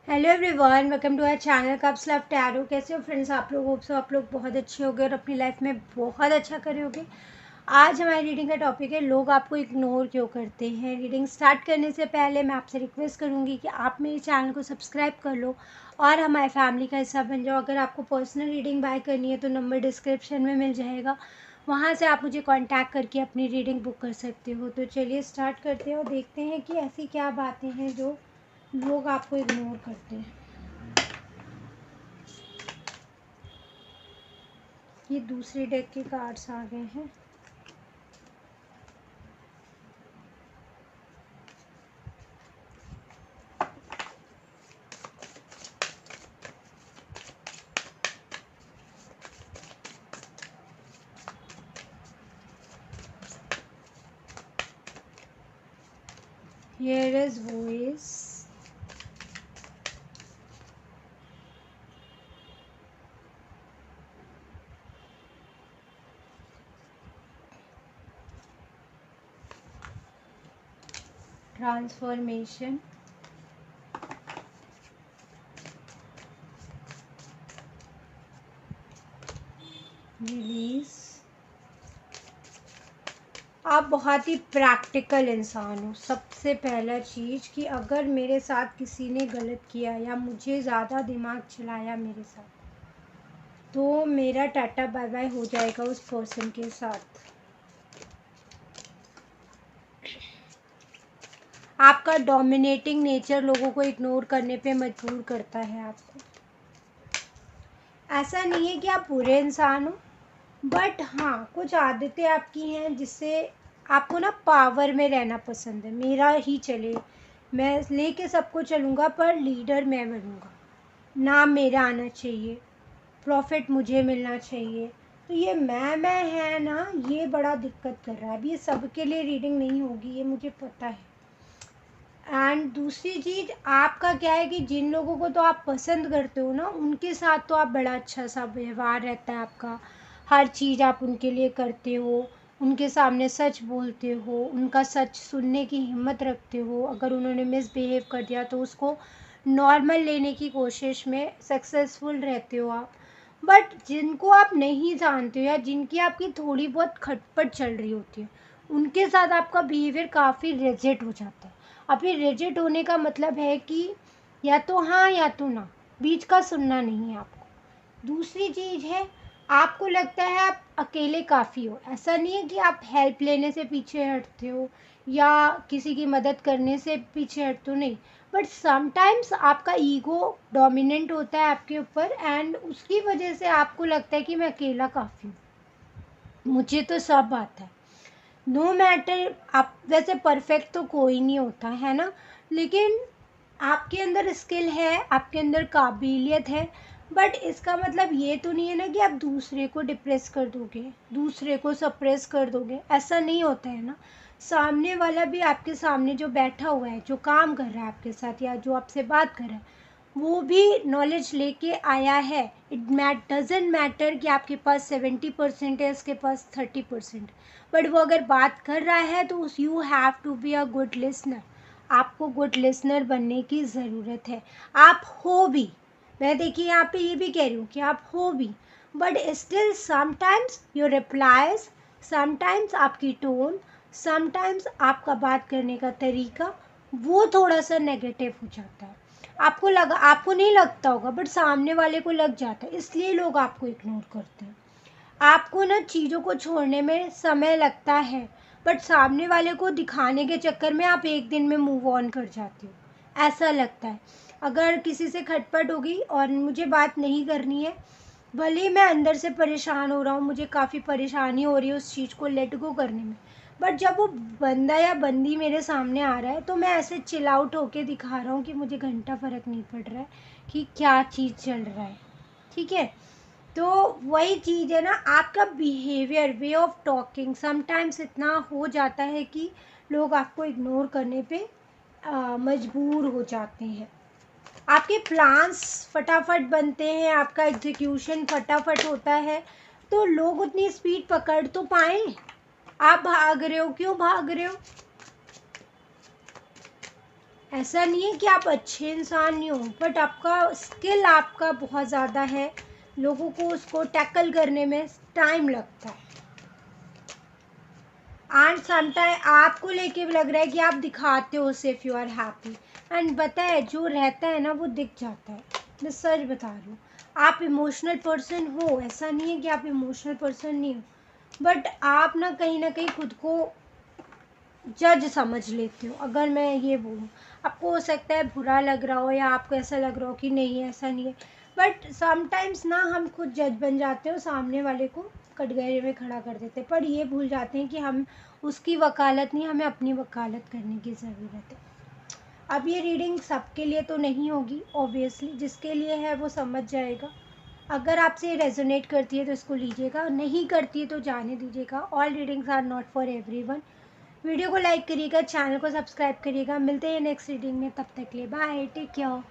Hello everyone, welcome to our channel cups love tarot. कैसे हो friends आप लोग? होप सो आप लोग बहुत अच्छे होगे और अपनी लाइफ में बहुत अच्छा करे होगे। आज हमारी रीडिंग का टॉपिक है लोग आपको इग्नोर क्यों करते हैं। रीडिंग स्टार्ट करने से पहले मैं आपसे रिक्वेस्ट करूंगी कि आप मेरे चैनल को सब्सक्राइब कर लो और हमारे फैमिली का हिस्सा बन जाओ। अगर आपको पर्सनल रीडिंग बाय करनी है तो नंबर डिस्क्रिप्शन में मिल जाएगा, वहाँ से आप मुझे कॉन्टैक्ट करके अपनी रीडिंग बुक कर सकते हो। तो चलिए स्टार्ट करते हैं और देखते हैं कि ऐसी क्या बातें हैं जो लोग आपको इग्नोर करते हैं। ये दूसरे डेक के कार्ड्स आ गए हैं। Here is voice, transformation, release. आप बहुत ही प्रैक्टिकल इंसान हो। सबसे पहला चीज़ कि अगर मेरे साथ किसी ने गलत किया या मुझे ज़्यादा दिमाग चलाया मेरे साथ, तो मेरा टाटा बाय बाय हो जाएगा उस पर्सन के साथ। आपका डोमिनेटिंग नेचर लोगों को इग्नोर करने पे मजबूर करता है आपको। ऐसा नहीं है कि आप बुरे इंसान हो, बट हाँ कुछ आदतें आपकी हैं जिससे आपको ना पावर में रहना पसंद है। मेरा ही चले, मैं लेके सबको चलूँगा, पर लीडर मैं बनूँगा, नाम मेरा आना चाहिए, प्रॉफिट मुझे मिलना चाहिए। तो ये मैं है ना, ये बड़ा दिक्कत कर रहा है। अब ये सबके लिए रीडिंग नहीं होगी, ये मुझे पता है। एंड दूसरी चीज़ आपका क्या है कि जिन लोगों को तो आप पसंद करते हो ना, उनके साथ तो आप बड़ा अच्छा सा व्यवहार रहता है आपका। हर चीज़ आप उनके लिए करते हो, उनके सामने सच बोलते हो, उनका सच सुनने की हिम्मत रखते हो। अगर उन्होंने मिसबिहेव कर दिया तो उसको नॉर्मल लेने की कोशिश में सक्सेसफुल रहते हो आप। बट जिनको आप नहीं जानते हो या जिनकी आपकी थोड़ी बहुत खटपट चल रही होती है, उनके साथ आपका बिहेवियर काफ़ी रिजिड हो जाता है। अब ये रिजिड होने का मतलब है कि या तो हाँ या तो ना, बीच का सुनना नहीं है आपको। दूसरी चीज़ है, आपको लगता है आप अकेले काफ़ी हो। ऐसा नहीं है कि आप हेल्प लेने से पीछे हटते हो या किसी की मदद करने से पीछे हटते हो, नहीं। बट समटाइम्स आपका ईगो डोमिनेंट होता है आपके ऊपर एंड उसकी वजह से आपको लगता है कि मैं अकेला काफ़ी हूँ, मुझे तो सब आता है। नो मैटर, आप वैसे परफेक्ट तो कोई नहीं होता है ना, लेकिन आपके अंदर स्किल है, आपके अंदर काबिलियत है। बट इसका मतलब ये तो नहीं है ना कि आप दूसरे को डिप्रेस कर दोगे, दूसरे को सप्रेस कर दोगे। ऐसा नहीं होता है ना। सामने वाला भी आपके सामने जो बैठा हुआ है, जो काम कर रहा है आपके साथ या जो आपसे बात कर रहा है, वो भी नॉलेज लेके आया है। इट डजेंट मैटर कि आपके पास 70% है, इसके पास 30%। बट वो अगर बात कर रहा है तो you have to be a good listener. आपको गुड लिसनर बनने की ज़रूरत है। आप हो भी, मैं देखिए यहाँ पे ये भी कह रही हूँ कि आप हो भी, but still sometimes your replies, sometimes आपकी टोन, समटाइम्स आपका बात करने का तरीका, वो थोड़ा सा नेगेटिव हो जाता है। आपको नहीं लगता होगा, बट सामने वाले को लग जाता है, इसलिए लोग आपको इग्नोर करते हैं। आपको ना चीज़ों को छोड़ने में समय लगता है, बट सामने वाले को दिखाने के चक्कर में आप एक दिन में मूव ऑन कर जाते हो, ऐसा लगता है। अगर किसी से खटपट होगी और मुझे बात नहीं करनी है, भले ही मैं अंदर से परेशान हो रहा हूँ, मुझे काफ़ी परेशानी हो रही है उस चीज़ को लेट गो करने में, बट जब वो बंदा या बंदी मेरे सामने आ रहा है तो मैं ऐसे चिल आउट होके दिखा रहा हूँ कि मुझे घंटा फ़र्क नहीं पड़ रहा है कि क्या चीज़ चल रहा है। ठीक है, तो वही चीज़ है ना, आपका behaviour, way of talking sometimes इतना हो जाता है कि लोग आपको इग्नोर करने पे मजबूर हो जाते हैं। आपके प्लान्स फटाफट बनते हैं, आपका एग्जीक्यूशन फटाफट होता है, तो लोग उतनी स्पीड पकड़ तो पाएँ। आप भाग रहे हो, क्यों भाग रहे हो? ऐसा नहीं है कि आप अच्छे इंसान नहीं हो, बट आपका स्किल आपका बहुत ज़्यादा है, लोगों को उसको टैकल करने में टाइम लगता है। एंड समटाइम आपको लेके भी लग रहा है कि आप दिखाते हो सिर्फ यू आर हैप्पी, एंड पता है जो रहता है ना वो दिख जाता है। मैं सच बता रही हूँ, आप इमोशनल पर्सन हो, ऐसा नहीं है कि आप इमोशनल पर्सन नहीं हो, बट आप ना कहीं खुद को जज समझ लेते हो। अगर मैं ये बोलूँ, आपको हो सकता है बुरा लग रहा हो या आपको ऐसा लग रहा हो कि नहीं ऐसा नहीं है, बट समटाइम्स ना हम खुद जज बन जाते हो, सामने वाले को कटघरे में खड़ा कर देते हैं, पर ये भूल जाते हैं कि हम उसकी वकालत नहीं, हमें अपनी वकालत करने की ज़रूरत है। अब ये रीडिंग सबके लिए तो नहीं होगी ऑब्वियसली, जिसके लिए है वो समझ जाएगा। अगर आपसे रेजोनेट करती है तो इसको लीजिएगा, नहीं करती है तो जाने दीजिएगा। All readings are not for everyone. Video को लाइक करिएगा, चैनल को सब्सक्राइब करिएगा। मिलते हैं नेक्स्ट रीडिंग में, तब तक के लिए बाय, टेक केयर।